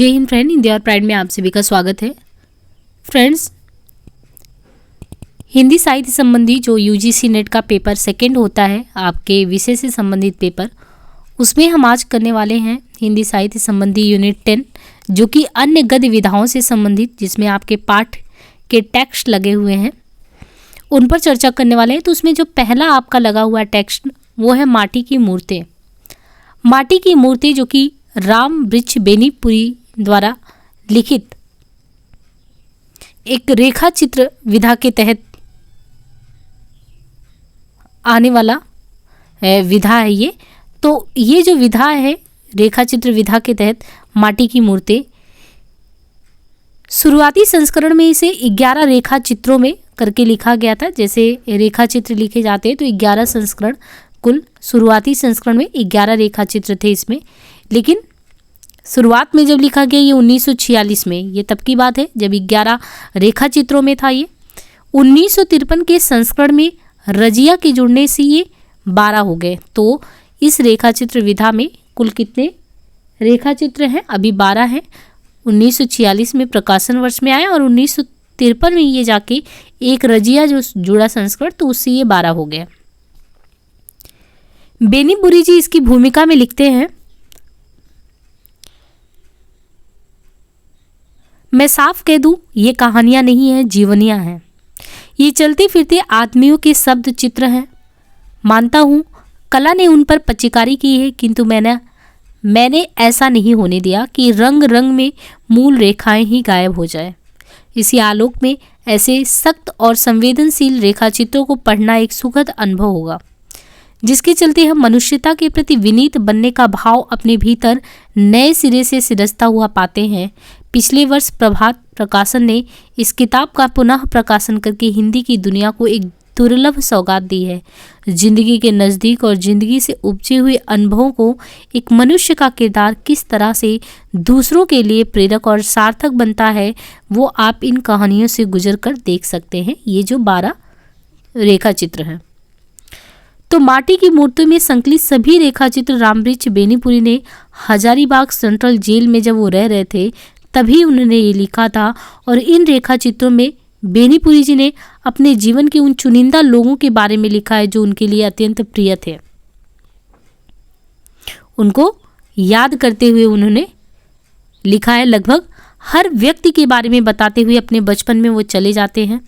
जय हिंद फ्रेंड, हिंदी और प्राइड में आप सभी का स्वागत है। फ्रेंड्स, हिंदी साहित्य संबंधी जो यूजीसी नेट का पेपर सेकंड होता है, आपके विषय से संबंधित पेपर, उसमें हम आज करने वाले हैं हिंदी साहित्य संबंधी यूनिट 10, जो कि अन्य गद्य विधाओं से संबंधित, जिसमें आपके पाठ के टेक्स्ट लगे हुए हैं, उन पर चर्चा करने वाले हैं। तो उसमें जो पहला आपका लगा हुआ टेक्स्ट वो है माटी की मूर्तें। माटी की मूर्ति जो कि राम वृक्ष बेनीपुरी द्वारा लिखित एक रेखा चित्र विधा के तहत आने वाला विधा है ये। तो ये जो विधा है रेखा चित्र विधा के तहत माटी की मूर्तें, शुरुआती संस्करण में इसे 11 रेखा चित्रों में करके लिखा गया था। जैसे रेखा चित्र लिखे जाते हैं तो 11 संस्करण, कुल शुरुआती संस्करण में 11 रेखा चित्र थे इसमें। लेकिन शुरुआत में जब लिखा गया ये 1946 में, ये तब की बात है जब 11 रेखा चित्रों में था ये। 1953 के संस्करण में रजिया के जुड़ने से ये 12 हो गए। तो इस रेखा चित्र विधा में कुल कितने रेखा चित्र हैं? अभी 12 हैं। 1946 में प्रकाशन वर्ष में आया और 1953 में ये जाके एक रजिया जो जुड़ा संस्करण, तो उससे ये 12 हो गया। बेनीपुरी जी इसकी भूमिका में लिखते हैं, मैं साफ कह दूं ये कहानियां नहीं है, जीवनियां हैं। ये चलते फिरते आदमियों के शब्द चित्र हैं। मानता हूं कला ने उन पर पच्चीकारी की है, किंतु मैंने ऐसा नहीं होने दिया कि रंग रंग में मूल रेखाएं ही गायब हो जाए। इसी आलोक में ऐसे सख्त और संवेदनशील रेखा चित्रों को पढ़ना एक सुखद अनुभव होगा, जिसके चलते हम मनुष्यता के प्रति विनीत बनने का भाव अपने भीतर नए सिरे से सिरजता हुआ पाते हैं। पिछले वर्ष प्रभात प्रकाशन ने इस किताब का पुनः प्रकाशन करके हिंदी की दुनिया को एक दुर्लभ सौगात दी है। जिंदगी के नज़दीक और जिंदगी से उपजे हुए अनुभवों को एक मनुष्य का किरदार किस तरह से दूसरों के लिए प्रेरक और सार्थक बनता है, वो आप इन कहानियों से गुजर कर देख सकते हैं। ये जो 12 रेखा चित्र हैं, तो माटी की मूर्ति में संकलित सभी रेखा चित्र रामवृक्ष बेनीपुरी ने हजारीबाग सेंट्रल जेल में जब वो रह रहे थे तभी उन्होंने ये लिखा था। और इन रेखा चित्रों में बेनीपुरी जी ने अपने जीवन के उन चुनिंदा लोगों के बारे में लिखा है जो उनके लिए अत्यंत प्रिय थे। उनको याद करते हुए उन्होंने लिखा है। लगभग हर व्यक्ति के बारे में बताते हुए अपने बचपन में वो चले जाते हैं।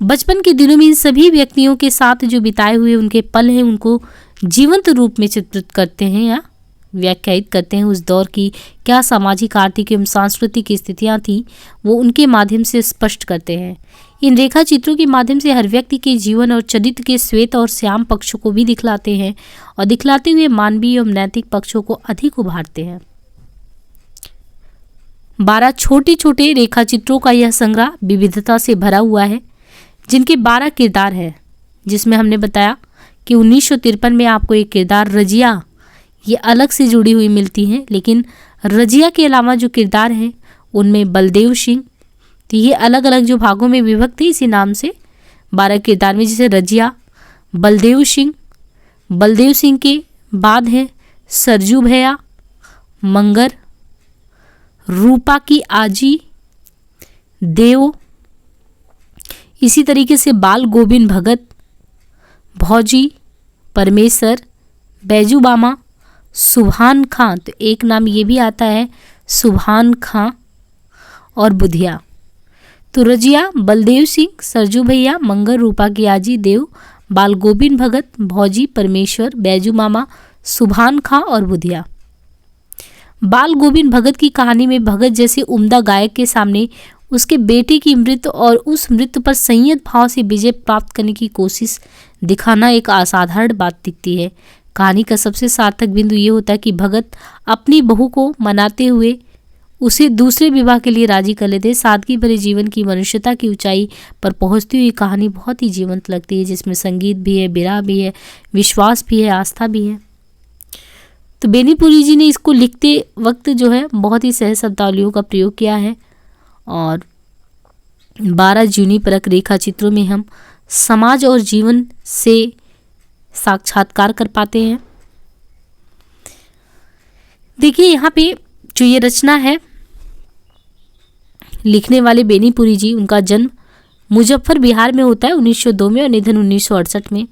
बचपन के दिनों में इन सभी व्यक्तियों के साथ जो बिताए हुए उनके पल हैं, उनको जीवंत रूप में चित्रित करते हैं या व्याख्यायित करते हैं। उस दौर की क्या सामाजिक, आर्थिक एवं सांस्कृतिक स्थितियां थी, वो उनके माध्यम से स्पष्ट करते हैं। इन रेखा चित्रों के माध्यम से हर व्यक्ति के जीवन और चरित्र के श्वेत और श्याम पक्षों को भी दिखलाते हैं और दिखलाते हुए मानवीय एवं नैतिक पक्षों को अधिक उभारते हैं। 12 छोटे छोटे रेखा चित्रों का यह संग्रह विविधता से भरा हुआ है, जिनके 12 किरदार हैं, जिसमें हमने बताया कि 1953 में आपको एक किरदार रजिया ये अलग से जुड़ी हुई मिलती हैं। लेकिन रजिया के अलावा जो किरदार हैं उनमें बलदेव सिंह, तो ये अलग अलग जो भागों में विभक्त है इसी नाम से 12 किरदार में, जैसे रजिया, बलदेव सिंह के बाद है सरजू भैया, मंगर, रूपा की आजी, देव, इसी तरीके से बाल गोविंद भगत, भौजी, परमेश्वर, बैजू बामा, सुभान खां, तो एक नाम ये भी आता है सुभान खां, और बुधिया। तो रजिया, बलदेव सिंह, सरजू भैया, मंगर, रूपा की आजी, देव, बाल गोविंद भगत, भौजी, परमेश्वर, बैजू मामा, सुभान खां और बुधिया। बाल गोविंद भगत की कहानी में भगत जैसे उम्दा गायक के सामने उसके बेटे की मृत्यु और उस मृत्यु पर संयत भाव से विजय प्राप्त करने की कोशिश दिखाना एक असाधारण बात दिखती है। कहानी का सबसे सार्थक बिंदु ये होता है कि भगत अपनी बहू को मनाते हुए उसे दूसरे विवाह के लिए राजी कर लेते हैं। सादगी भरे जीवन की मनुष्यता की ऊंचाई पर पहुंचती हुई कहानी बहुत ही जीवंत लगती है, जिसमें संगीत भी है, विरह भी है, विश्वास भी है, आस्था भी है। तो बेनीपुरी जी ने इसको लिखते वक्त जो है बहुत ही सहज शब्दावलियों का प्रयोग किया है। और 12 जूनी परक रेखा चित्रों में हम समाज और जीवन से साक्षात्कार कर पाते हैं। देखिए यहाँ पे जो ये रचना है लिखने वाले बेनीपुरी जी, उनका जन्म मुजफ्फर बिहार में होता है 1902 में और निधन 1968 में।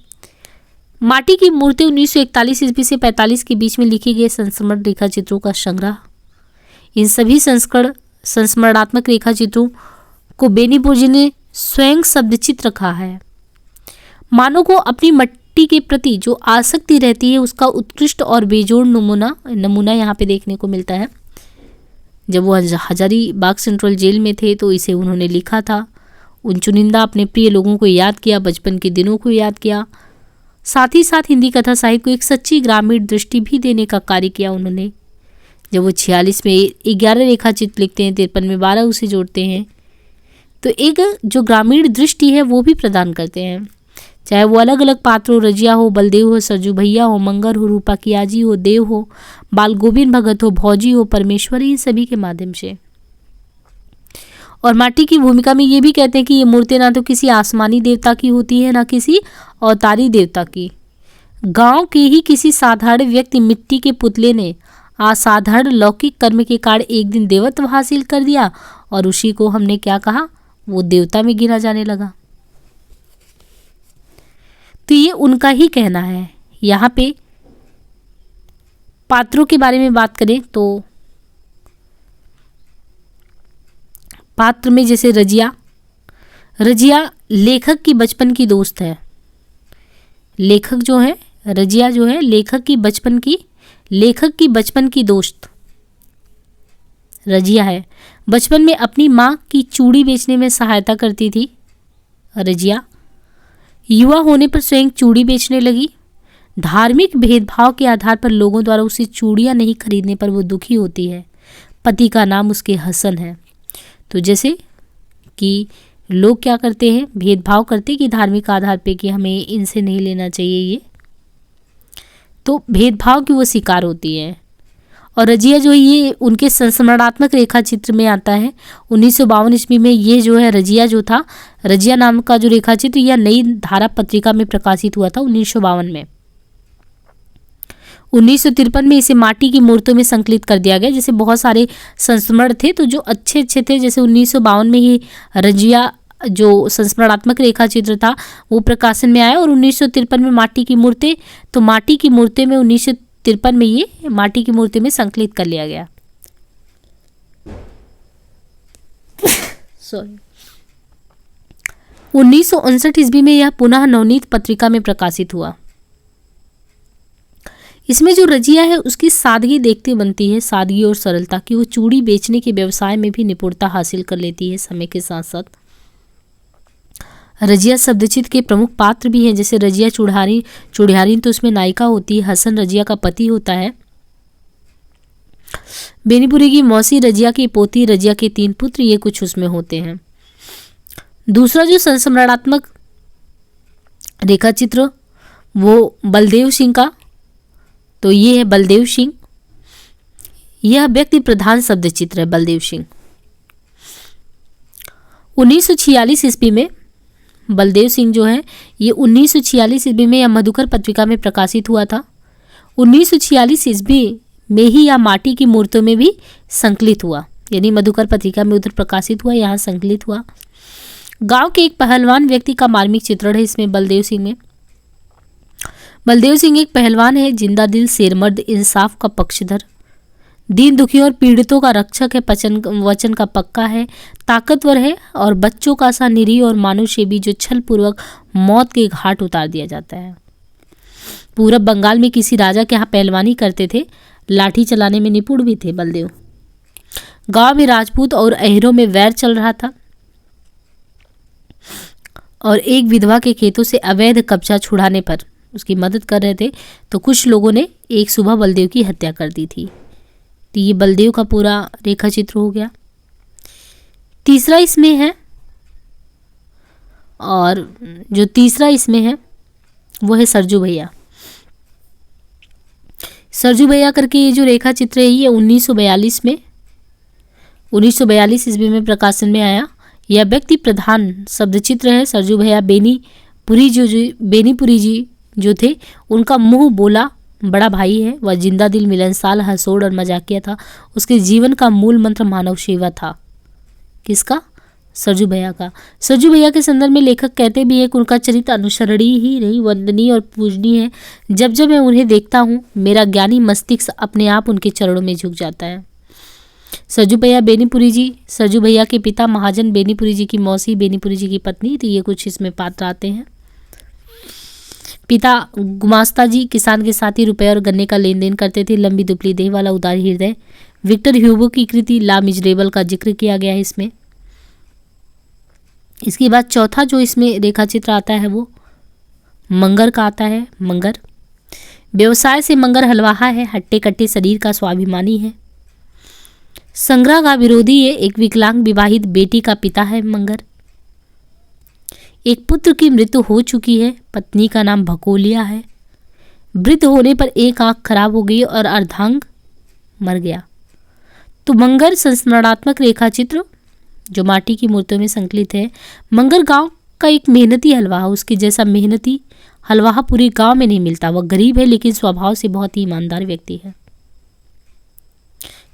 माटी की मूर्ति 1941 ईस्वी से 45 के बीच में लिखे गए संस्मरण रेखा चित्रों का संग्रह। इन सभी संस्मरणात्मक रेखा चित्रों को बेनीपुरी जी ने स्वयं शब्दचित्र कहा है। मानव को अपनी मिट्टी के प्रति जो आसक्ति रहती है उसका उत्कृष्ट और बेजोड़ नमूना यहाँ पे देखने को मिलता है। जब वो हजारीबाग सेंट्रल जेल में थे तो इसे उन्होंने लिखा था। उन चुनिंदा अपने प्रिय लोगों को याद किया, बचपन के दिनों को याद किया, साथ ही साथ हिंदी कथा साहित्य को एक सच्ची ग्रामीण दृष्टि भी देने का कार्य किया उन्होंने। जब वो 46 में 11 रेखा चित्र लिखते हैं, 53 में 12 उसे जोड़ते हैं, तो एक जो ग्रामीण दृष्टि है वो भी प्रदान करते हैं। चाहे वो अलग अलग पात्रों, रजिया हो, बलदेव हो, सरजू भैया हो, मंगर हो, रूपा कियाजी हो, देव हो, बाल गोविंद भगत हो, भौजी हो, परमेश्वरी, इन सभी के माध्यम से। और माटी की भूमिका में ये भी कहते हैं कि ये मूर्ति ना तो किसी आसमानी देवता की होती है, ना किसी अवतारी देवता की। गांव के ही किसी साधारण व्यक्ति मिट्टी के पुतले ने असाधारण लौकिक कर्म के कारण एक दिन देवत्व हासिल कर दिया और उसी को हमने क्या कहा, वो देवता में गिना जाने लगा। तो ये उनका ही कहना है। यहाँ पे पात्रों के बारे में बात करें तो पात्र में जैसे रजिया लेखक की बचपन की दोस्त है। लेखक जो है, रजिया जो है लेखक की बचपन की दोस्त रजिया है। बचपन में अपनी माँ की चूड़ी बेचने में सहायता करती थी रजिया। युवा होने पर स्वयं चूड़ी बेचने लगी। धार्मिक भेदभाव के आधार पर लोगों द्वारा उसे चूड़ियाँ नहीं खरीदने पर वो दुखी होती है। पति का नाम उसके हसन है। तो जैसे कि लोग क्या करते हैं, भेदभाव करते कि धार्मिक आधार पे कि हमें इनसे नहीं लेना चाहिए, ये तो भेदभाव की वो शिकार होती है। और रजिया जो है ये उनके संस्मरणात्मक रेखा चित्र में आता है 1952 ईस्वी में। ये जो है रजिया जो था, रजिया नाम का जो रेखा चित्र यह नई धारा पत्रिका में प्रकाशित हुआ था 1952 में। 1953 में इसे माटी की मूर्तों में संकलित कर दिया गया। जैसे बहुत सारे संस्मरण थे तो जो अच्छे थे, जैसे 1952 में ही रजिया जो संस्मरणात्मक रेखा चित्र था वो प्रकाशन में आया और 1953 में माटी की मूर्तें, तो माटी की मूर्तें में 1953 में ये माटी की मूर्ति में संकलित कर लिया गया। सॉरी 1959 ईस्वी में यह पुनः नवनीत पत्रिका में प्रकाशित हुआ। इसमें जो रजिया है उसकी सादगी देखते बनती है, सादगी और सरलता की। वो चूड़ी बेचने के व्यवसाय में भी निपुणता हासिल कर लेती है समय के साथ साथ। रजिया शब्दचित्र के प्रमुख पात्र भी हैं। जैसे रजिया चुड़ियारी तो उसमें नायिका होती है। हसन रजिया का पति होता है। बेनीपुरी की मौसी, रजिया की पोती, रजिया के 3 पुत्र, ये कुछ उसमें होते हैं। दूसरा जो संस्मरणात्मक रेखा चित्र वो बलदेव सिंह का, तो ये है बलदेव सिंह। यह व्यक्ति प्रधान शब्द चित्र है बलदेव सिंह। 1946 ईस्वी में बलदेव सिंह जो है ये 1946 ईस्वी में यह मधुकर पत्रिका में प्रकाशित हुआ था। 1946 ईस्वी में ही यह माटी की मूर्तों में भी संकलित हुआ, यानी मधुकर पत्रिका में उधर प्रकाशित हुआ, यहाँ संकलित हुआ। गांव के एक पहलवान व्यक्ति का मार्मिक चित्रण है इसमें बलदेव सिंह में। बलदेव सिंह एक पहलवान है, जिंदा दिल, शेरमर्द, इंसाफ का पक्षधर, दीन दुखियों और पीड़ितों का रक्षक है, वचन का पक्का है, ताकतवर है और बच्चों का सा निरीह और मानव सेवी जो छल पूर्वक मौत के घाट उतार दिया जाता है। पूरब बंगाल में किसी राजा के यहाँ पहलवानी करते थे, लाठी चलाने में निपुण भी थे बलदेव। गांव में राजपूत और अहिरों में वैर चल रहा था और एक विधवा के खेतों से अवैध कब्जा छुड़ाने पर उसकी मदद कर रहे थे, तो कुछ लोगों ने एक सुबह बलदेव की हत्या कर दी थी। तो ये बलदेव का पूरा रेखा चित्र हो गया। तीसरा इसमें है, और जो तीसरा इसमें है वो है सरजू भैया। सरजू भैया करके ये जो रेखा चित्र है ये 1942 ईस्वी में प्रकाशन में आया। यह व्यक्ति प्रधान शब्द चित्र है। सरजू भैया बेनीपुरी जी जो थे, उनका मुंह बोला बड़ा भाई है। वह जिंदा दिल, मिलनसार, हंसोड़ और मजाकिया था। उसके जीवन का मूल मंत्र मानव सेवा था। किसका? सरजू भैया का। सरजू भैया के संदर्भ में लेखक कहते भी हैं कि उनका चरित्र अनुसरणीय ही नहीं, वंदनीय और पूजनीय है। जब जब मैं उन्हें देखता हूँ, मेरा ज्ञानी मस्तिष्क अपने आप उनके चरणों में झुक जाता है। सरजू भैया बेनीपुरी जी, सरजू भैया के पिता महाजन बेनीपुरी जी की मौसी बेनीपुरी जी की पत्नी, तो ये कुछ इसमें पात्र आते हैं। पिता गुमास्ता जी किसान के साथ ही रुपये और गन्ने का लेन देन करते थे। लंबी दुबली देह वाला उदार हृदय। विक्टर ह्यूगो की कृति ला मिजरेबल का जिक्र किया गया है इसमें। इसके बाद चौथा जो इसमें रेखा चित्र आता है वो मंगर का आता है। मंगर व्यवसाय से मंगर हलवाहा है। हट्टे कट्टे शरीर का स्वाभिमानी है। संग्रह का विरोधी है। एक विकलांग विवाहित बेटी का पिता है मंगर। एक पुत्र की मृत्यु हो चुकी है। पत्नी का नाम भकोलिया है। वृद्ध होने पर एक आंख खराब हो गई और अर्धांग मर गया। तो मंगर संस्मरणात्मक रेखा चित्र जो माटी की मूर्तियों में संकलित है। मंगर गांव का एक मेहनती हलवाहा। उसके जैसा मेहनती हलवाहा पूरे गांव में नहीं मिलता। वह गरीब है लेकिन स्वभाव से बहुत ही ईमानदार व्यक्ति है।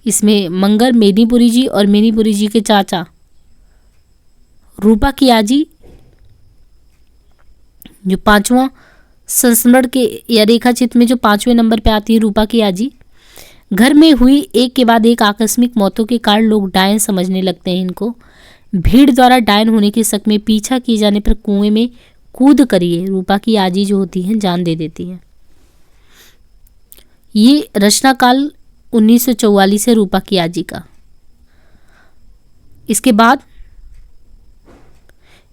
इसमें मंगर मेनीपुरी जी और मेनीपुरी जी के चाचा रूपा की आजी, जो पांचवा संस्मरण के या रेखा चित्र में जो 5वें नंबर पे आती है रूपा की आजी। घर में हुई एक के बाद एक आकस्मिक मौतों के कारण लोग डायन समझने लगते हैं इनको। भीड़ द्वारा डायन होने के शक में पीछा किए जाने पर कुएं में कूद करिए रूपा की आजी जो होती हैं जान दे देती हैं। ये रचना काल 1944 है रूपा की आजी का। इसके बाद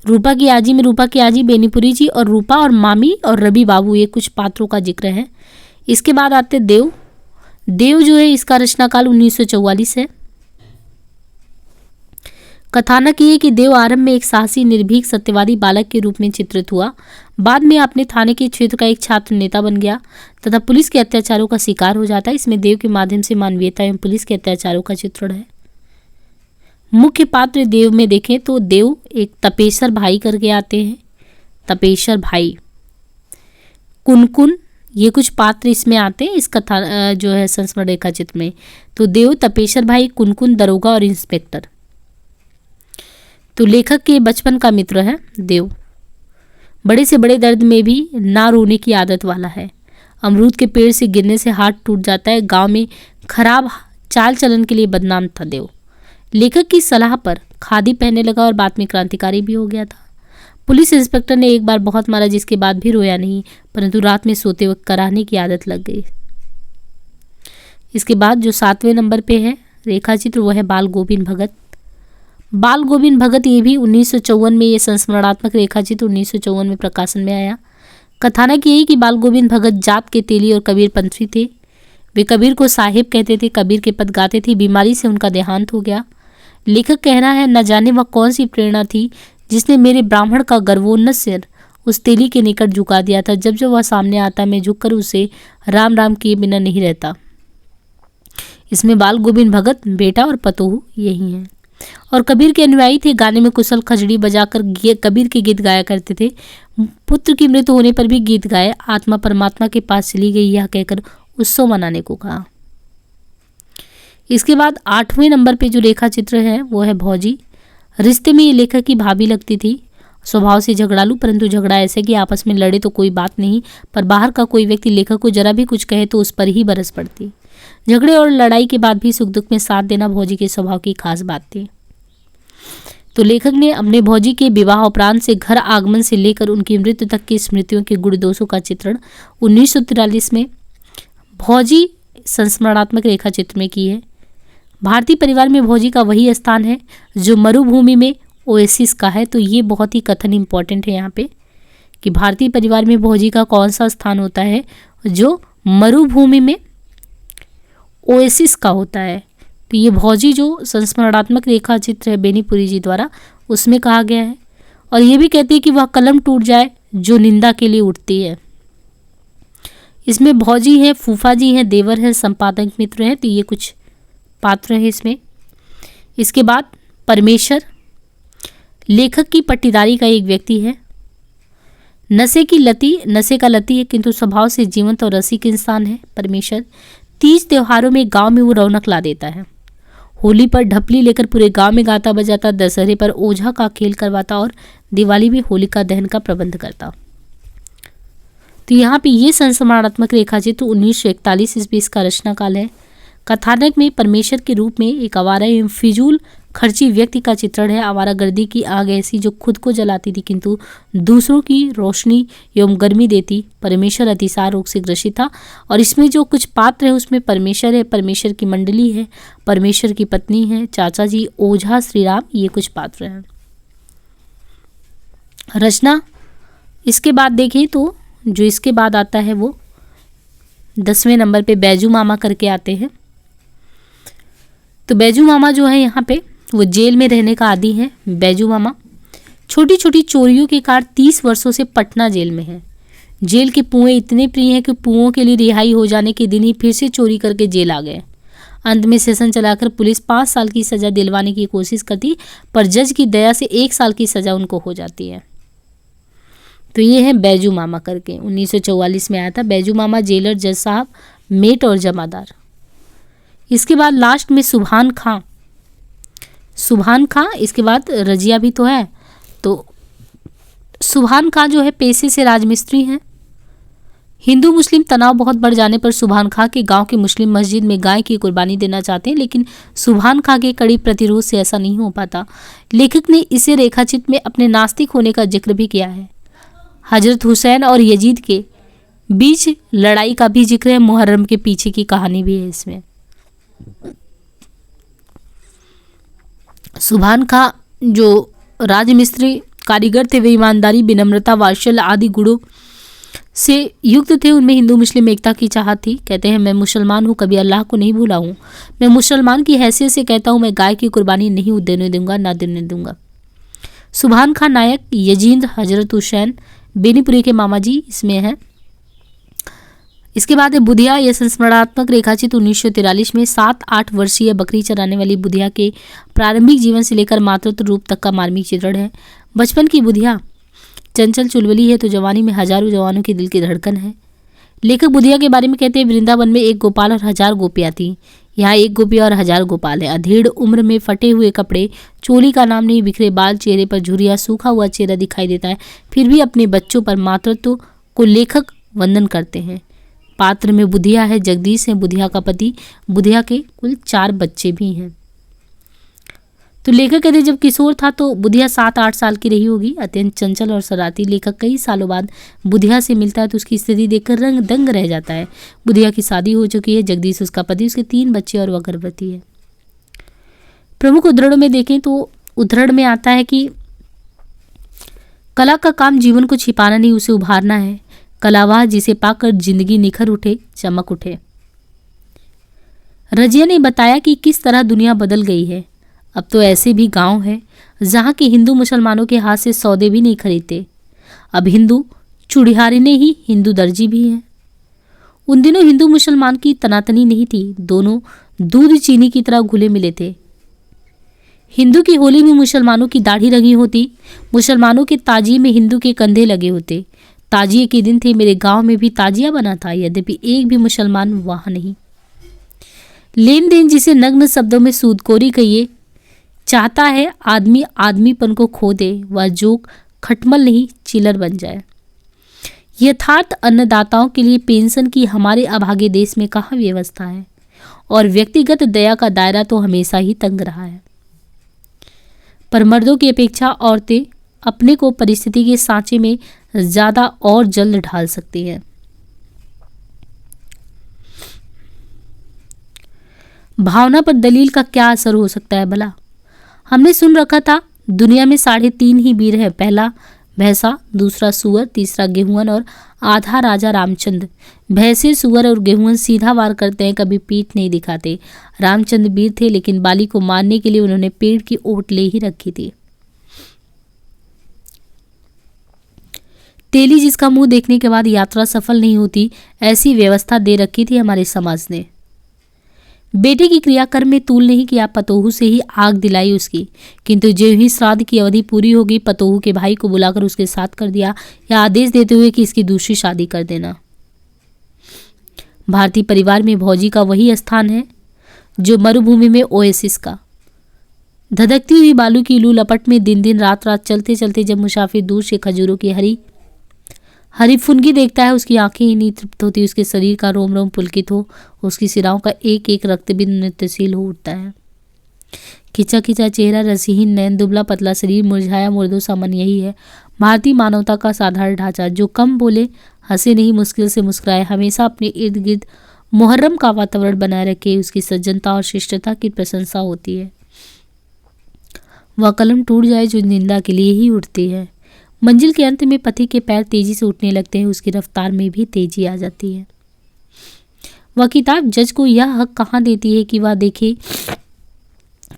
रूपा की आजी में रूपा की आजी बेनीपुरी जी और रूपा और मामी और रवि बाबू, ये कुछ पात्रों का जिक्र है। इसके बाद आते देव। देव जो है इसका रचनाकाल 1944 है। कथानक ये कि देव आरंभ में एक साहसी, निर्भीक, सत्यवादी बालक के रूप में चित्रित हुआ। बाद में अपने थाने के क्षेत्र का एक छात्र नेता बन गया तथा पुलिस के अत्याचारों का शिकार हो जाता है। इसमें देव के माध्यम से मानवीयता एवं पुलिस के अत्याचारों का चित्रण है। मुख्य पात्र देव में देखें तो देव एक तपेश्वर भाई करके आते हैं। तपेश्वर भाई, कुनकुन, ये कुछ पात्र इसमें आते हैं इस कथा जो है संस्मरण रेखा चित्र में। तो देव, तपेश्वर भाई, कुनकुन, दरोगा और इंस्पेक्टर। तो लेखक के बचपन का मित्र है देव। बड़े से बड़े दर्द में भी ना रोने की आदत वाला है। अमरूद के पेड़ से गिरने से हाथ टूट जाता है। गांव में खराब चाल चलन के लिए बदनाम था देव। लेखक की सलाह पर खादी पहनने लगा और बाद में क्रांतिकारी भी हो गया था। पुलिस इंस्पेक्टर ने एक बार बहुत मारा जिसके बाद भी रोया नहीं, परंतु रात में सोते वक्त कराहने की आदत लग गई। इसके बाद जो 7वें नंबर पे है रेखा चित्र वो है बाल गोविंद भगत। बाल गोविंद भगत ये भी 1954 में, ये संस्मरणात्मक रेखा चित्र 1954 में प्रकाशन में आया। कथानक यही कि बाल गोविंद भगत जात के तेली और कबीर पंथी थे। वे कबीर को साहिब कहते थे, कबीर के पद गाते थे। बीमारी से उनका देहांत हो गया। लेखक कहना है, न जाने वह कौन सी प्रेरणा थी जिसने मेरे ब्राह्मण का गर्वोन्नत सिर उस तेली के निकट झुका दिया था। जब जब वह सामने आता मैं झुककर उसे राम राम किए बिना नहीं रहता। इसमें बाल गोविंद भगत बेटा और पतोहू यही हैं और कबीर के अनुयायी थे। गाने में कुशल खजड़ी बजाकर कबीर के गीत गाया करते थे। पुत्र की मृत्यु होने पर भी गीत गाए। आत्मा परमात्मा के पास चली गई यह कहकर उत्सव मनाने को कहा। इसके बाद 8वें नंबर पे जो रेखा चित्र है वो है भौजी। रिश्ते में ये लेखक की भाभी लगती थी। स्वभाव से झगड़ालू, परंतु झगड़ा ऐसे कि आपस में लड़े तो कोई बात नहीं, पर बाहर का कोई व्यक्ति लेखक को जरा भी कुछ कहे तो उस पर ही बरस पड़ती। झगड़े और लड़ाई के बाद भी सुख दुख में साथ देना भौजी के स्वभाव की खास बात थी। तो लेखक ने अपने भौजी के विवाह उपरांत से घर आगमन से लेकर उनकी मृत्यु तक की स्मृतियों के गुण दोषों का चित्रण 1943 में भौजी संस्मरणात्मक रेखा चित्र में की है। भारतीय परिवार में भौजी का वही स्थान है जो मरुभूमि में ओएसिस का है। तो ये बहुत ही कथन इम्पॉर्टेंट है यहाँ पे कि भारतीय परिवार में भौजी का कौन सा स्थान होता है जो मरुभूमि में ओएसिस का होता है। तो ये भौजी जो संस्मरणात्मक रेखा चित्र है बेनीपुरी जी द्वारा, उसमें कहा गया है। और ये भी कहते हैं कि वह कलम टूट जाए जो निंदा के लिए उठती है। इसमें भौजी है, फूफा जी हैं, देवर है, संपादक मित्र हैं। तो ये कुछ पात्र हैं इसमें। इसके बाद परमेश्वर लेखक की पट्टीदारी का एक व्यक्ति है। नशे का लती है, किंतु स्वभाव से जीवंत और रसिक इंसान है। परमेश्वर तीज त्योहारों में गांव में वो रौनक ला देता है। होली पर ढपली लेकर पूरे गांव में गाता बजाता, दशहरे पर ओझा का खेल करवाता और दिवाली में होलिका दहन का प्रबंध करता। तो यहाँ पे ये संस्मरणात्मक रेखाचित्र 1941 ईस्वी का रचना काल है। कथानक में परमेश्वर के रूप में एक आवारा एवं फिजूल खर्ची व्यक्ति का चित्रण है। आवारागर्दी की आग ऐसी जो खुद को जलाती थी किंतु दूसरों की रोशनी एवं गर्मी देती। परमेश्वर अतिसार रोग से ग्रसित था और इसमें जो कुछ पात्र है उसमें परमेश्वर है, परमेश्वर की मंडली है, परमेश्वर की पत्नी है, चाचा जी, ओझा, श्री राम, ये कुछ पात्र हैं। रचना इसके बाद देखें तो जो इसके बाद आता है वो 10वें नंबर पे बैजू मामा करके आते हैं। तो बैजू मामा जो है यहाँ पे वो जेल में रहने का आदी है। बैजू मामा छोटी छोटी चोरियों के कारण 30 वर्षों से पटना जेल में है। जेल के पुएं इतने प्रिय हैं कि पुओं के लिए रिहाई हो जाने के दिन ही फिर से चोरी करके जेल आ गए। अंत में सेशन चलाकर पुलिस 5 साल की सजा दिलवाने की कोशिश करती, पर जज की दया से 1 साल की सजा उनको हो जाती है। तो ये है बैजू मामा करके, 1944 में आया था। बैजू मामा, जेलर, जज साहब, मेट और जमादार। इसके बाद लास्ट में सुभान खां। सुभान खां, इसके बाद रजिया भी तो है। तो सुभान खां जो है पेशे से राजमिस्त्री हैं। हिंदू मुस्लिम तनाव बहुत बढ़ जाने पर सुभान खां के गांव की मुस्लिम मस्जिद में गाय की कुर्बानी देना चाहते हैं, लेकिन सुभान खां के कड़ी प्रतिरोध से ऐसा नहीं हो पाता। लेखक ने इसे रेखाचित्र में अपने नास्तिक होने का जिक्र भी किया है। हजरत हुसैन और यजीद के बीच लड़ाई का भी जिक्र है। मुहर्रम के पीछे की कहानी भी है इसमें। सुभान खां जो राजमिस्त्री कारीगर थे वे ईमानदारी, विनम्रता, वात्सल्य आदि गुणों से युक्त थे। उनमें हिंदू मुस्लिम एकता की चाहत थी। कहते हैं, मैं मुसलमान हूँ, कभी अल्लाह को नहीं भूला हूँ। मैं मुसलमान की हैसियत से कहता हूँ, मैं गाय की कुर्बानी नहीं देने दूंगा, ना देने दूंगा। सुभान खां नायक, यजीद, हजरत हुसैन बेनीपुरी के मामा जी इसमें हैं। इसके बाद है बुधिया। यह संस्मरणात्मक रेखाचित्र 1943 में 7-8 वर्षीय बकरी चराने वाली बुधिया के प्रारंभिक जीवन से लेकर मातृत्व रूप तक का मार्मिक चित्रण है। बचपन की बुधिया चंचल चुलबुली है तो जवानी में हजारों जवानों के दिल की धड़कन है। लेखक बुधिया के बारे में कहते हैं, वृंदावन में एक गोपाल और 1000 गोपियाँ थीं। यहाँ एक गोपी और 1000 गोपाल है। अधेड़ उम्र में फटे हुए कपड़े, चोली का नाम नहीं, बिखरे बाल, चेहरे पर झुर्रियाँ, सूखा हुआ चेहरा दिखाई देता है। फिर भी अपने बच्चों पर मातृत्व को लेखक वंदन करते हैं। पात्र में बुधिया है, जगदीश है बुधिया का पति। बुधिया के कुल 4 बच्चे भी हैं। तो लेखक कहते जब किशोर था तो बुधिया 7-8 साल की रही होगी, अत्यंत चंचल और शरारती। लेखक कई सालों बाद बुधिया से मिलता है तो उसकी स्थिति देखकर रंग दंग रह जाता है। बुधिया की शादी हो चुकी है, जगदीश उसका पति, उसके 3 बच्चे और वह गर्भवती है। प्रमुख उद्धरणों में देखें तो उद्धरण में आता है कि कला का काम जीवन को छिपाना नहीं, उसे उभारना है। कलावाह जिसे पाकर जिंदगी निखर उठे, चमक उठे। रजिया ने बताया कि किस तरह दुनिया बदल गई है। अब तो ऐसे भी गांव है जहां के हिंदू मुसलमानों के हाथ से सौदे भी नहीं खरीदते। अब हिंदू चूड़िहारी ने ही हिंदू दर्जी भी हैं। उन दिनों हिंदू मुसलमान की तनातनी नहीं थी, दोनों दूध चीनी की तरह घुले मिले थे। हिंदू की होली में मुसलमानों की दाढ़ी रंगी होती, मुसलमानों के ताजिए में हिंदू के कंधे लगे होते। ताजिए के दिन थे, मेरे गांव में भी ताजिया बना था, यद्यपि एक भी मुसलमान वहां नहीं। लेन देन जिसे नग्न शब्दों में सूदखोरी कहिए, चाहता है आदमी आदमीपन को खो दे, वह जोक खटमल नहीं चिलर बन जाए। यथार्थ अन्नदाताओं के लिए पेंशन की हमारे अभागे देश में कहाँ व्यवस्था है, और व्यक्तिगत दया का दायरा तो हमेशा ही तंग रहा है। पर मर्दों की अपेक्षा औरतें अपने को परिस्थिति के सांचे में ज्यादा और जल्द ढाल सकती हैं। भावना पर दलील का क्या असर हो सकता है भला? हमने सुन रखा था दुनिया में 3.5 ही वीर है, पहला भैंसा, दूसरा सुअर, तीसरा गेहूं और आधा राजा रामचंद्र। भैंसे, सुअर और गेहूं सीधा वार करते हैं, कभी पीठ नहीं दिखाते। रामचंद्र वीर थे, लेकिन बाली को मारने के लिए उन्होंने पेड़ की ओट ले ही रखी थी। तेली जिसका मुंह देखने के बाद यात्रा सफल नहीं होती, ऐसी व्यवस्था दे रखी थी हमारे समाज ने। बेटे की क्रियाकर्म में तूल नहीं किया, पतोहू से ही आग दिलाई उसकी, किंतु जो ही श्राद्ध की अवधि पूरी होगी पतोहू के भाई को बुलाकर उसके साथ कर दिया, या आदेश देते हुए कि इसकी दूसरी शादी कर देना। भारतीय परिवार में भौजी का वही स्थान है जो मरुभूमि में ओएसिस का। धधकती हुई बालू की लू लपट में दिन दिन रात रात चलते चलते जब मुसाफिर दूर से खजूरों की हरी फुनगी देखता है, उसकी आंखें ही नहीं तृप्त होती, उसके शरीर का रोम रोम पुलकित हो, उसकी सिराओं का एक एक रक्तबिंदु नृत्यशील हो उठता है। खिंचा खिंचा चेहरा, रसीहीन नैन, दुबला पतला शरीर, मुरझाया मुर्दों सा मन, यही है भारतीय मानवता का साधारण ढांचा, जो कम बोले, हंसे नहीं, मुश्किल से मुस्कुराए, हमेशा अपने इर्द गिर्द मुहर्रम का वातावरण बनाए रखे, उसकी सज्जनता और शिष्टता की प्रशंसा होती है। वह कलम टूट जाए जो निंदा के लिए ही उठती है। मंजिल के अंत में पथी के पैर तेजी से उठने लगते हैं, उसकी रफ्तार में भी तेजी आ जाती है। वह किताब जज को यह हक कहाँ देती है कि वह देखे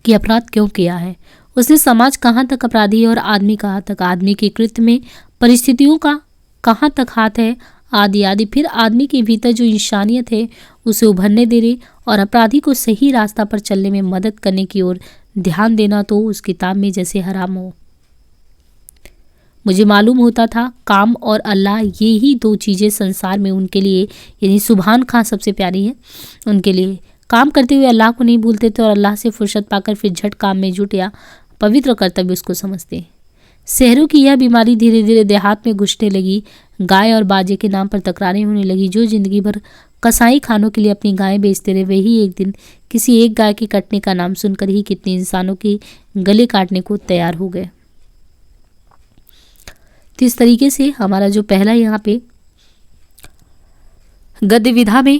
कि अपराध क्यों किया है। उसने समाज कहाँ तक अपराधी है और आदमी कहाँ तक, आदमी के कृत्य में परिस्थितियों का कहाँ तक हाथ है, आदि आदि। फिर आदमी के भीतर जो इंसानियत है उसे उभरने देने और अपराधी को सही रास्ता पर चलने में मदद करने की ओर ध्यान देना तो उस किताब में जैसे हराम हो। मुझे मालूम होता था काम और अल्लाह, ये ही दो चीज़ें संसार में उनके लिए, यानी सुभान खां सबसे प्यारी है उनके लिए। काम करते हुए अल्लाह को नहीं भूलते थे और अल्लाह से फुर्सत पाकर फिर झट काम में जुट या पवित्र कर्तव्य उसको समझते। शहरों की यह बीमारी धीरे धीरे देहात में घुसने लगी। गाय और बाजे के नाम पर तकरारें होने लगी। जो जिंदगी भर कसाई खानों के लिए अपनी गायें बेचते रहे, वही एक दिन किसी एक गाय के कटने का नाम सुनकर ही कितने इंसानों के गले काटने को तैयार हो गए। तो इस तरीके से हमारा जो पहला यहाँ पे गद्य विधा में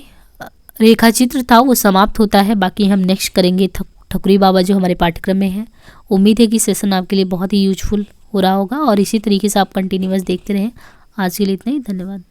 रेखा चित्र था वो समाप्त होता है। बाकी हम नेक्स्ट करेंगे ठकुरी बाबा जो हमारे पाठ्यक्रम में है। उम्मीद है कि सेशन आपके लिए बहुत ही यूजफुल हो रहा होगा और इसी तरीके से आप कंटिन्यूअस देखते रहें। आज के लिए इतना ही, धन्यवाद।